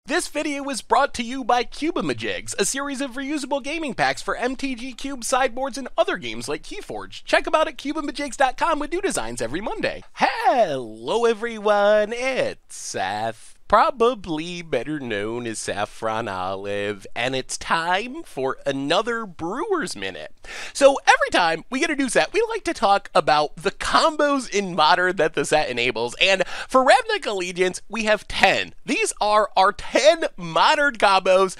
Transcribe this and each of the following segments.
This video is brought to you by Cubamajigs, a series of reusable gaming packs for MTG Cube sideboards and other games like Keyforge. Check them out at cubamajigs.com with new designs every Monday. Hello everyone, it's Seth. Probably better known as Saffron Olive, and it's time for another Brewer's Minute. So every time we get a new set, we like to talk about the combos in Modern that the set enables, and for Ravnica Allegiance, we have 10. These are our 10 Modern combos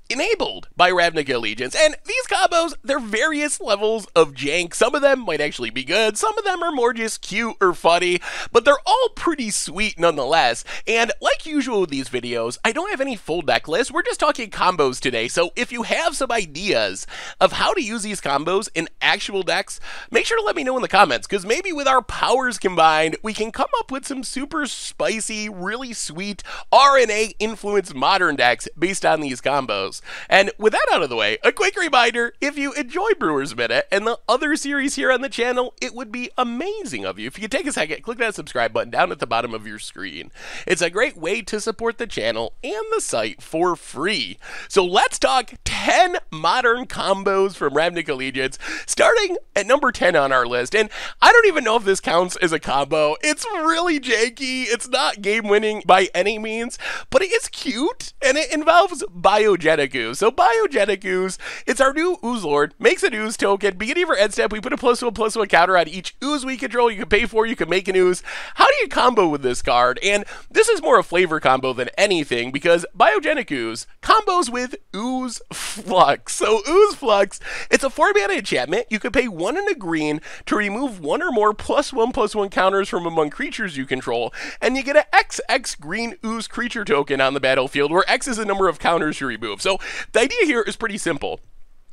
enabled by Ravnica Allegiance, and these combos, they're various levels of jank. Some of them might actually be good, some of them are more just cute or funny, but they're all pretty sweet nonetheless. And like usual with these videos, I don't have any full deck lists, we're just talking combos today, so if you have some ideas of how to use these combos in actual decks, make sure to let me know in the comments, because maybe with our powers combined, we can come up with some super spicy, really sweet RNA influenced Modern decks based on these combos. And with that out of the way, a quick reminder, if you enjoy Brewer's Minute and the other series here on the channel, it would be amazing of you if you could take a second, click that subscribe button down at the bottom of your screen. It's a great way to support the channel and the site for free. So let's talk 10 Modern combos from Ravnica Allegiance, starting at number 10 on our list. And I don't even know if this counts as a combo. It's really janky, it's not game-winning by any means, but it is cute, and it involves Biogenic Ooze. So Biogenic Ooze, it's our new Ooze Lord, makes an Ooze token. Beginning of our end step, we put a +1/+1 counter on each Ooze we control. You can pay for, you can make an Ooze. How do you combo with this card? And this is more a flavor combo than anything, because Biogenic Ooze combos with Ooze Flux. So Ooze Flux, it's a 4-mana enchantment. You can pay 1 and a green to remove 1 or more +1/+1 counters from among creatures you control, and you get an XX green Ooze creature token on the battlefield, where X is the number of counters you remove. So the idea here is pretty simple.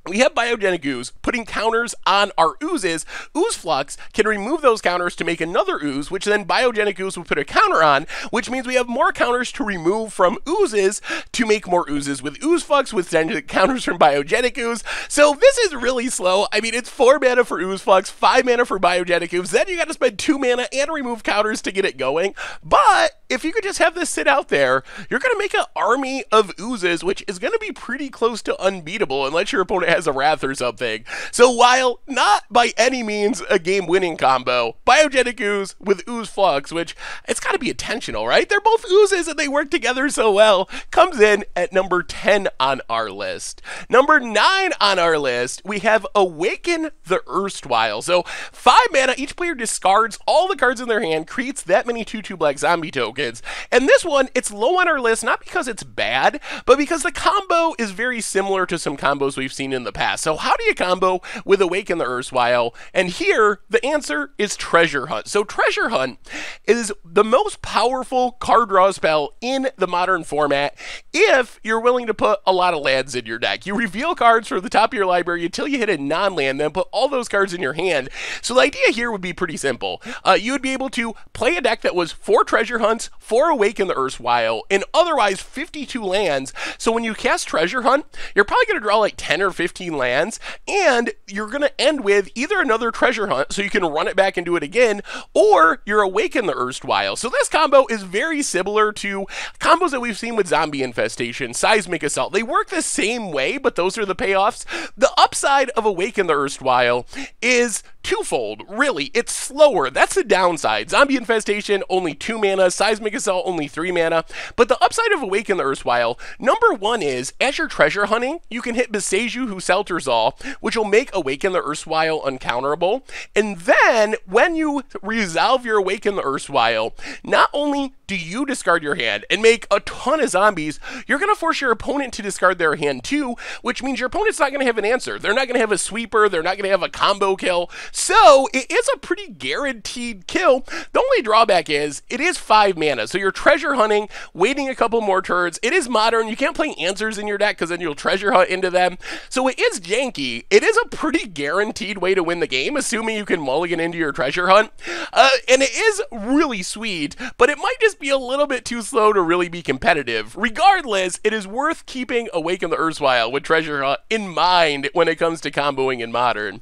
We have Biogenic Ooze putting counters on our oozes. Ooze Flux can remove those counters to make another ooze, which then Biogenic Ooze will put a counter on, which means we have more counters to remove from oozes to make more oozes with Ooze Flux, which then counters from Biogenic Ooze. So this is really slow. I mean, it's 4 mana for Ooze Flux, 5 mana for Biogenic Ooze, then you gotta spend 2 mana and remove counters to get it going. But if you could just have this sit out there, you're gonna make an army of oozes, which is gonna be pretty close to unbeatable unless your opponent has a Wrath or something. So while not by any means a game-winning combo, Biogenic Ooze with Ooze Flux, which it's got to be intentional, right? They're both oozes and they work together so well, comes in at number 10 on our list. Number 9 on our list, we have Awaken the Erstwhile. So 5 mana, each player discards all the cards in their hand, creates that many 2/2 black zombie tokens. And this one, it's low on our list, not because it's bad, but because the combo is very similar to some combos we've seen in the past. So how do you combo with Awaken the Erstwhile? And here, the answer is Treasure Hunt. So Treasure Hunt is the most powerful card draw spell in the Modern format if you're willing to put a lot of lands in your deck. You reveal cards from the top of your library until you hit a non-land, then put all those cards in your hand. So the idea here would be pretty simple. You would be able to play a deck that was 4 Treasure Hunts, 4 Awaken the Erstwhile, and otherwise 52 lands. So when you cast Treasure Hunt, you're probably going to draw like 10 or 15 lands, and you're going to end with either another Treasure Hunt so you can run it back and do it again, or you're Awaken the Erstwhile. So this combo is very similar to combos that we've seen with Zombie Infestation, Seismic Assault. They work the same way, but those are the payoffs. The upside of Awaken the Erstwhile is twofold, really. It's slower. That's the downside. Zombie Infestation, only 2 mana. Seismic Assault, only 3 mana. But the upside of Awaken the Erstwhile, number 1 is, as you're treasure hunting, you can hit Beseju Who Selters All, which will make Awaken the Erstwhile uncounterable. And then, when you resolve your Awaken the Erstwhile, not only do you discard your hand and make a ton of zombies, you're going to force your opponent to discard their hand too, which means your opponent's not going to have an answer. They're not going to have a sweeper, they're not going to have a combo kill. So it is a pretty guaranteed kill. The only drawback is it is 5 mana, so you're treasure hunting, waiting a couple more turns. It is Modern. You can't play answers in your deck because then you'll treasure hunt into them. So it is janky. It is a pretty guaranteed way to win the game, assuming you can mulligan into your treasure hunt. And it is really sweet, but it might just be a little bit too slow to really be competitive. Regardless, it is worth keeping Awaken the Erstwhile with treasure hunt in mind when it comes to comboing in Modern.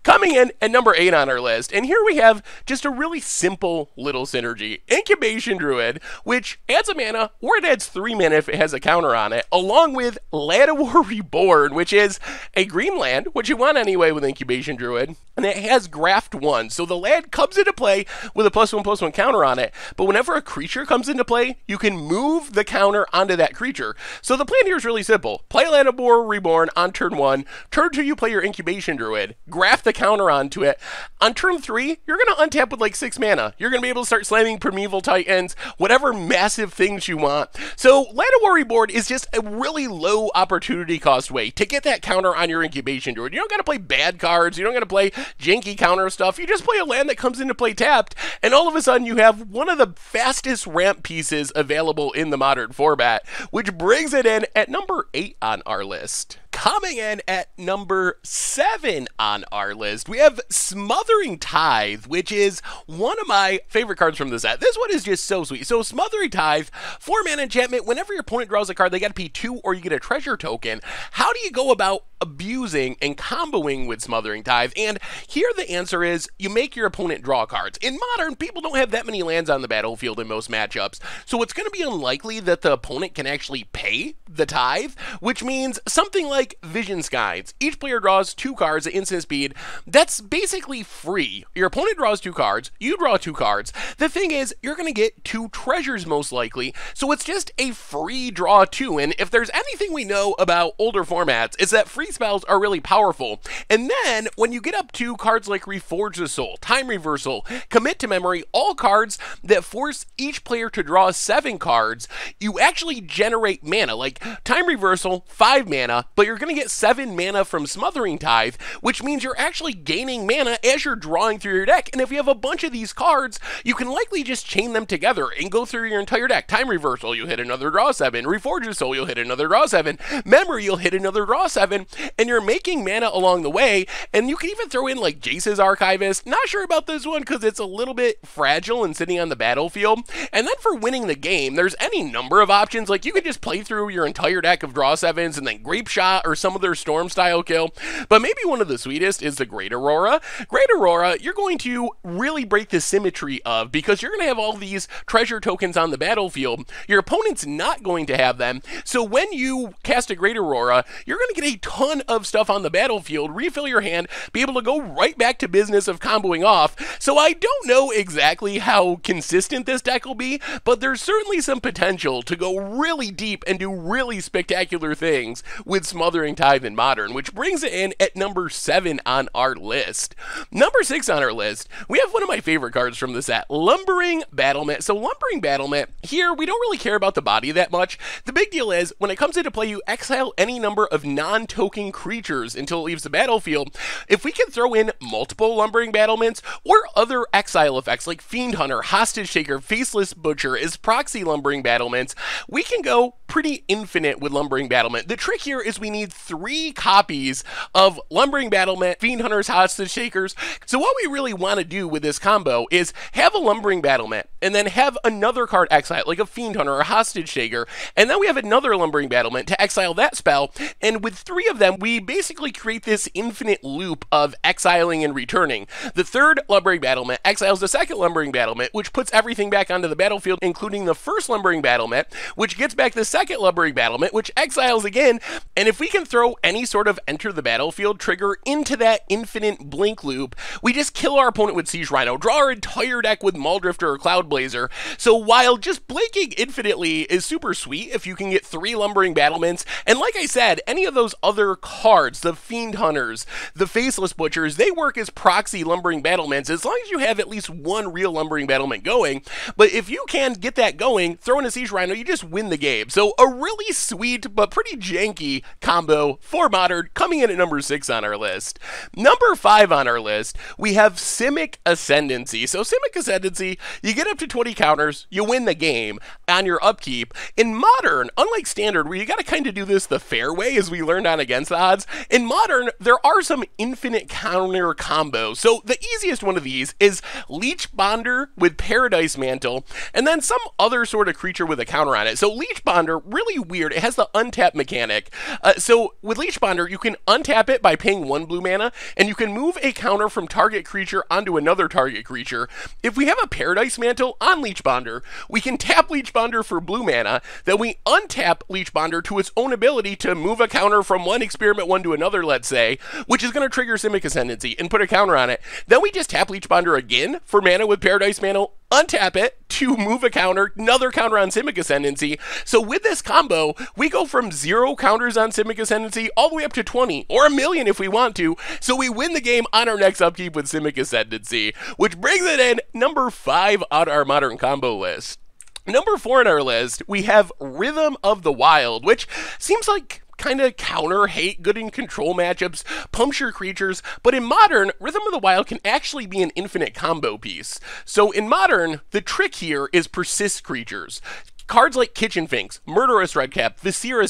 Coming in at number 8 on our list, and here we have just a really simple little synergy. Incubation Druid, which adds a mana, or it adds 3 mana if it has a counter on it, along with Llanowar Reborn, which is a green land, which you want anyway with Incubation Druid, and it has Graft 1. So the land comes into play with a +1/+1 counter on it, but whenever a creature comes into play, you can move the counter onto that creature. So the plan here is really simple. Play Llanowar Reborn on turn 1, turn 2 you play your Incubation Druid, graft the counter onto it. On turn 3, you're going to untap with like 6 mana. You're going to be able to start slamming Primeval Titans, whatever massive things you want. So Llanowar Reborn is just a really low opportunity cost way to get that counter on your Incubation Druid. You don't got to play bad cards, you don't got to play janky counter stuff, you just play a land that comes into play tapped, and all of a sudden you have one of the fastest ramp pieces available in the modern format, which brings it in at number 8 on our list. Coming in at number 7 on our list, we have Smothering Tithe, which is one of my favorite cards from the set. This one is just so sweet. So Smothering Tithe, 4-mana enchantment. Whenever your opponent draws a card, they got to pay 2 or you get a treasure token. How do you go about abusing and comboing with Smothering Tithe? And here the answer is you make your opponent draw cards. In Modern, people don't have that many lands on the battlefield in most matchups, so it's going to be unlikely that the opponent can actually pay the Tithe, which means something like Vision Skies. Each player draws 2 cards at instant speed. That's basically free. Your opponent draws 2 cards, you draw 2 cards. The thing is, you're going to get 2 treasures most likely, so it's just a free draw 2, and if there's anything we know about older formats, it's that free spells are really powerful. And then, when you get up to cards like Reforge the Soul, Time Reversal, Commit to Memory, all cards that force each player to draw 7 cards, you actually generate mana. Like, Time Reversal, 5 mana, but you're going to get 7 mana from Smothering Tithe, which means you're actually gaining mana as you're drawing through your deck. And if you have a bunch of these cards, you can likely just chain them together and go through your entire deck. Time Reversal, you'll hit another draw 7. Reforge the Soul, you'll hit another draw 7. Memory, you'll hit another draw 7. And you're making mana along the way. And you can even throw in like Jace's Archivist. Not sure about this one because it's a little bit fragile and sitting on the battlefield. And then for winning the game, there's any number of options. Like you could just play through your entire deck of draw 7s and then Grape Shot or some other Storm style kill. But maybe one of the sweetest is the Great Aurora. Great Aurora, you're going to really break the symmetry of, because you're going to have all these treasure tokens on the battlefield. Your opponent's not going to have them. So when you cast a Great Aurora, you're going to get a ton of stuff on the battlefield, refill your hand, be able to go right back to business of comboing off. So I don't know exactly how consistent this deck will be, but there's certainly some potential to go really deep and do really spectacular things with Smothering Tithe in Modern, which brings it in at number 7 on our list. Number 6 on our list, we have one of my favorite cards from the set, Lumbering Battlement. So Lumbering Battlement, here we don't really care about the body that much. The big deal is, when it comes into play, you exile any number of non-token creatures until it leaves the battlefield. If we can throw in multiple Lumbering Battlements or other exile effects like Fiend Hunter, Hostage Taker, Faceless Butcher as proxy Lumbering Battlements, we can go pretty infinite with Lumbering Battlement. The trick here is we need 3 copies of Lumbering Battlement, Fiend Hunters, Hostage Takers. So what we really want to do with this combo is have a Lumbering Battlement and then have another card exile, like a Fiend Hunter or a Hostage Taker, and then we have another Lumbering Battlement to exile that spell, and with 3 of them, we basically create this infinite loop of exiling and returning. The third Lumbering Battlement exiles the second Lumbering Battlement, which puts everything back onto the battlefield, including the first Lumbering Battlement, which gets back the second Lumbering Battlement, which exiles again, and if we can throw any sort of enter the battlefield trigger into that infinite blink loop, we just kill our opponent with Siege Rhino, draw our entire deck with Mauldrifter or Cloud Blazer. So while just blinking infinitely is super sweet if you can get 3 Lumbering Battlements, and like I said, any of those other cards, the Fiend Hunters, the Faceless Butchers, they work as proxy Lumbering Battlements as long as you have at least one real Lumbering Battlement going. But if you can get that going, throw in a Siege Rhino, you just win the game. So a really sweet but pretty janky combo for Modern, coming in at number 6 on our list. Number 5 on our list, we have Simic Ascendancy. So Simic Ascendancy, you get up to 20 counters, you win the game on your upkeep. In Modern, unlike Standard, where you got to kind of do this the fair way, as we learned on Against the Odds, in Modern, there are some infinite counter combos. So the easiest one of these is Leech Bonder with Paradise Mantle, and then some other sort of creature with a counter on it. So Leech Bonder Bonder, really weird. It has the untap mechanic. So with Leech Bonder, you can untap it by paying 1 blue mana, and you can move a counter from target creature onto another target creature. If we have a Paradise Mantle on Leech Bonder, we can tap Leech Bonder for blue mana, then we untap Leech Bonder to its own ability to move a counter from one Experiment 1 to another, let's say, which is going to trigger Simic Ascendancy and put a counter on it. Then we just tap Leech Bonder again for mana with Paradise Mantle, untap it to move a counter, another counter on Simic Ascendancy. So with this combo, we go from 0 counters on Simic Ascendancy all the way up to 20, or 1,000,000 if we want to. So we win the game on our next upkeep with Simic Ascendancy, which brings it in number 5 on our Modern Combo list. Number 4 on our list, we have Rhythm of the Wild, which seems like kind of counter hate good in control matchups, puncture creatures, but in Modern, Rhythm of the Wild can actually be an infinite combo piece. So in Modern, the trick here is persist creatures. Cards like Kitchen Finks, Murderous Redcap, Viscera.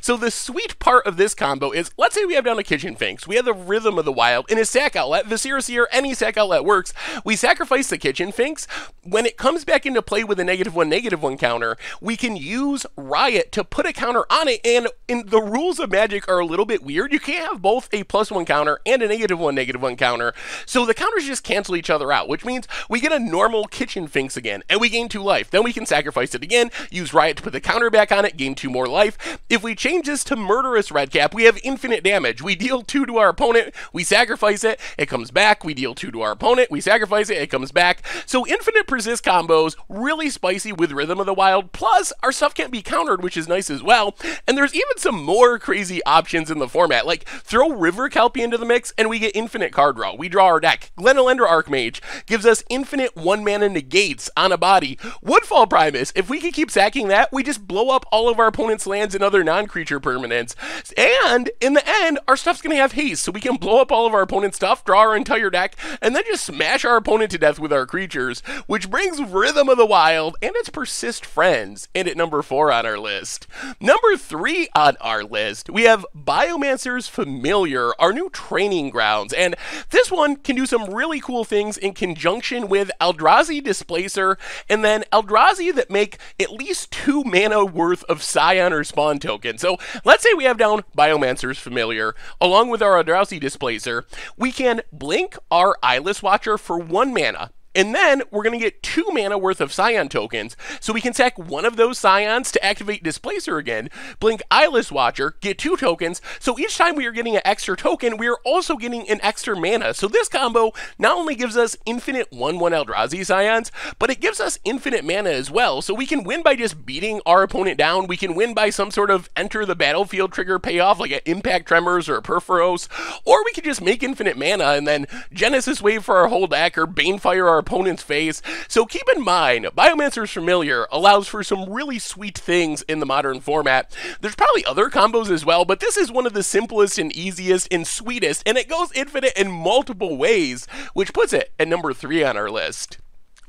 So the sweet part of this combo is, let's say we have down a Kitchen Finks, we have the Rhythm of the Wild in a sack outlet, Viscera, any sack outlet works. We sacrifice the Kitchen Finks. When it comes back into play with a -1/-1 counter, we can use Riot to put a counter on it, and the rules of Magic are a little bit weird. You can't have both a +1 counter and a -1/-1 counter, so the counters just cancel each other out, which means we get a normal Kitchen Finks again, and we gain 2 life. Then we can sacrifice it again, use Riot to put the counter back on it, gain 2 more life. If we change this to Murderous Redcap, we have infinite damage. We deal 2 to our opponent, we sacrifice it, it comes back, we deal 2 to our opponent, we sacrifice it, it comes back. So infinite persist combos, really spicy with Rhythm of the Wild, plus our stuff can't be countered, which is nice as well. And there's even some more crazy options in the format, like throw River Kelpie into the mix and we get infinite card draw. We draw our deck. Glenelender Archmage gives us infinite 1-mana negates on a body. Woodfall Primus, if we could keep sacking that, we just blow up all of our opponent's lands and other non-creature permanents. And in the end, our stuff's going to have haste, so we can blow up all of our opponent's stuff, draw our entire deck, and then just smash our opponent to death with our creatures, which brings Rhythm of the Wild and its persist friends in at number 4 on our list. Number 3 on our list, we have Biomancer's Familiar, our new training grounds, and this one can do some really cool things in conjunction with Eldrazi Displacer, and then Eldrazi that make at least 2 mana worth of Scion or Spawn token. So let's say we have down Biomancer's Familiar, along with our Eldrazi Displacer. We can blink our Eyeless Watcher for 1 mana. And then we're going to get 2 mana worth of Scion tokens, so we can sack one of those Scions to activate Displacer again, blink Eyeless Watcher, get 2 tokens, so each time we are getting an extra token, we are also getting an extra mana. So this combo not only gives us infinite 1/1 Eldrazi Scions, but it gives us infinite mana as well, so we can win by just beating our opponent down, we can win by some sort of enter the battlefield trigger payoff, like an Impact Tremors or a Perforos, or we could just make infinite mana and then Genesis Wave for our whole deck, or Banefire our opponent's face. So keep in mind, Biomancer's Familiar allows for some really sweet things in the Modern format. There's probably other combos as well, but this is one of the simplest and easiest and sweetest, and it goes infinite in multiple ways, which puts it at number 3 on our list.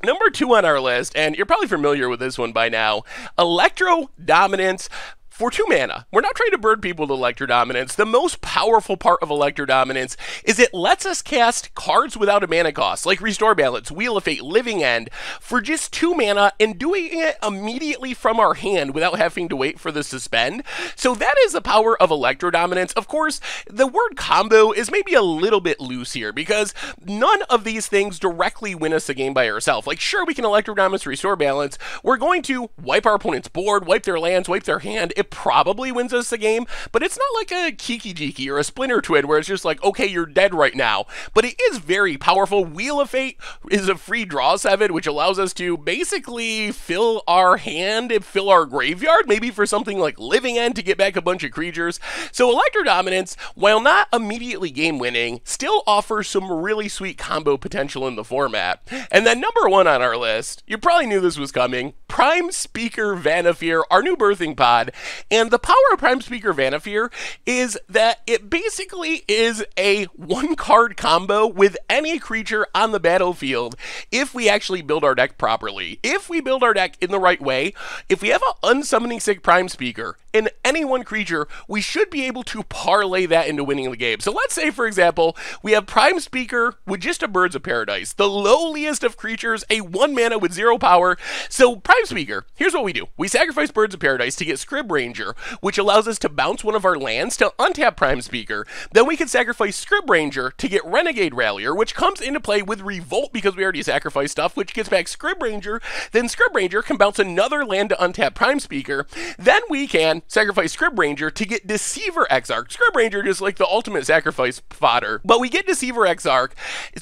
Number 2 on our list, and you're probably familiar with this one by now, Electro Dominance. For 2 mana, we're not trying to bird people to Electro Dominance. The most powerful part of Electro Dominance is it lets us cast cards without a mana cost, like Restore Balance, Wheel of Fate, Living End, for just 2 mana and doing it immediately from our hand without having to wait for the suspend. So that is the power of Electro Dominance. Of course, the word combo is maybe a little bit loose here because none of these things directly win us a game by ourselves. Like, sure, we can Electro Dominance, Restore Balance. We're going to wipe our opponent's board, wipe their lands, wipe their hand. It probably wins us the game, but it's not like a Kiki Jiki or a Splinter Twin where it's just like, okay, you're dead right now. But it is very powerful. Wheel of Fate is a free draw 7, which allows us to basically fill our hand and fill our graveyard, maybe for something like Living End to get back a bunch of creatures. So Electro Dominance, while not immediately game winning, still offers some really sweet combo potential in the format. And then number 1 on our list, you probably knew this was coming, Prime Speaker Vanafear, our new birthing pod. And the power of Prime Speaker Vanafear is that it basically is a 1-card combo with any creature on the battlefield if we actually build our deck properly. If we build our deck in the right way, if we have an unsummoning sick Prime Speaker in any one creature, we should be able to parlay that into winning the game. So let's say, for example, we have Prime Speaker with just a Birds of Paradise, the lowliest of creatures, a 1 mana with 0 power. So Prime Prime Speaker, here's what we do. We sacrifice Birds of Paradise to get Scrib Ranger, which allows us to bounce one of our lands to untap Prime Speaker. Then we can sacrifice Scrib Ranger to get Renegade Rallier, which comes into play with Revolt because we already sacrificed stuff, which gets back Scrib Ranger. Then Scrib Ranger can bounce another land to untap Prime Speaker. Then we can sacrifice Scrib Ranger to get Deceiver Exarch. Scrib Ranger is like the ultimate sacrifice fodder, but we get Deceiver Exarch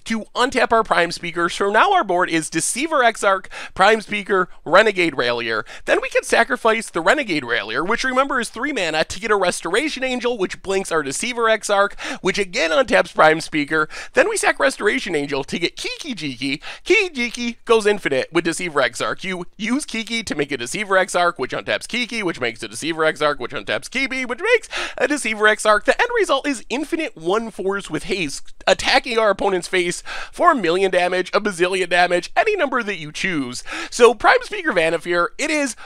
to untap our Prime Speaker. So now our board is Deceiver Exarch, Prime Speaker, Renegade Rallier. Then we can sacrifice the Renegade Rallier, which remember is 3 mana, to get a Restoration Angel, which blinks our Deceiver Exarch, which again untaps Prime Speaker. Then we sack Restoration Angel to get Kiki Jiki. Kiki Jiki goes infinite with Deceiver Exarch. You use Kiki to make a Deceiver Exarch, which untaps Kiki, which makes a Deceiver Exarch, which untaps Kibi, which makes a Deceiver Exarch. The end result is infinite 1/4s with haste, attacking our opponent's face for 1,000,000 damage, a bazillion damage, any number that you choose. So Prime Speaker Vanasphere, it is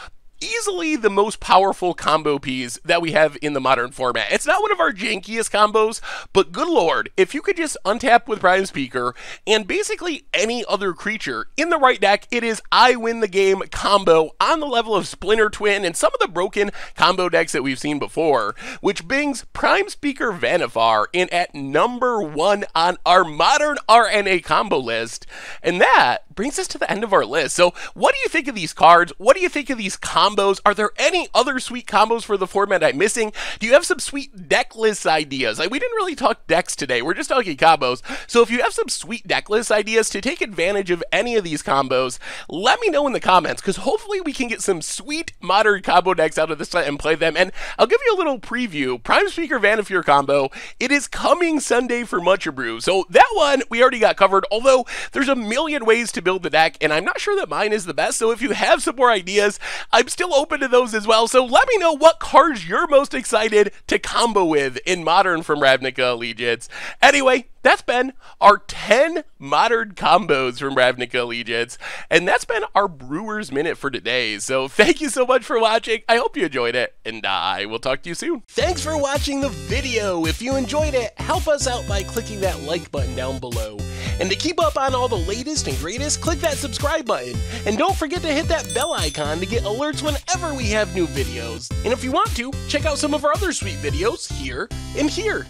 easily the most powerful combo piece that we have in the modern format. It's not one of our jankiest combos, but good lord, if you could just untap with Prime Speaker and basically any other creature in the right deck, it is I win the game combo on the level of Splinter Twin and some of the broken combo decks that we've seen before, which brings Prime Speaker Vanasphere in at number 1 on our modern RNA combo list. And that brings us to the end of our list. So what do you think of these cards? What do you think of these combos? Are there any other sweet combos for the format I'm missing? Do you have some sweet deck list ideas? We didn't really talk decks today. We're just talking combos. So if you have some sweet deck list ideas to take advantage of any of these combos, let me know in the comments, because hopefully we can get some sweet modern combo decks out of this set and play them. And I'll give you a little preview. Prime Speaker Vanasphere combo, it is coming Sunday for Mucha Brew. So that one we already got covered, although there's a million ways to build the deck, and I'm not sure that mine is the best. So if you have some more ideas, I'm still open to those as well, so let me know what cards you're most excited to combo with in Modern from Ravnica Allegiance. Anyway, that's been our 10 modern combos from Ravnica Allegiance, and that's been our Brewer's Minute for today. So thank you so much for watching. I hope you enjoyed it, and I will talk to you soon. Thanks for watching the video. If you enjoyed it, help us out by clicking that like button down below. And to keep up on all the latest and greatest, click that subscribe button. And don't forget to hit that bell icon to get alerts whenever we have new videos. And if you want to, check out some of our other sweet videos here and here.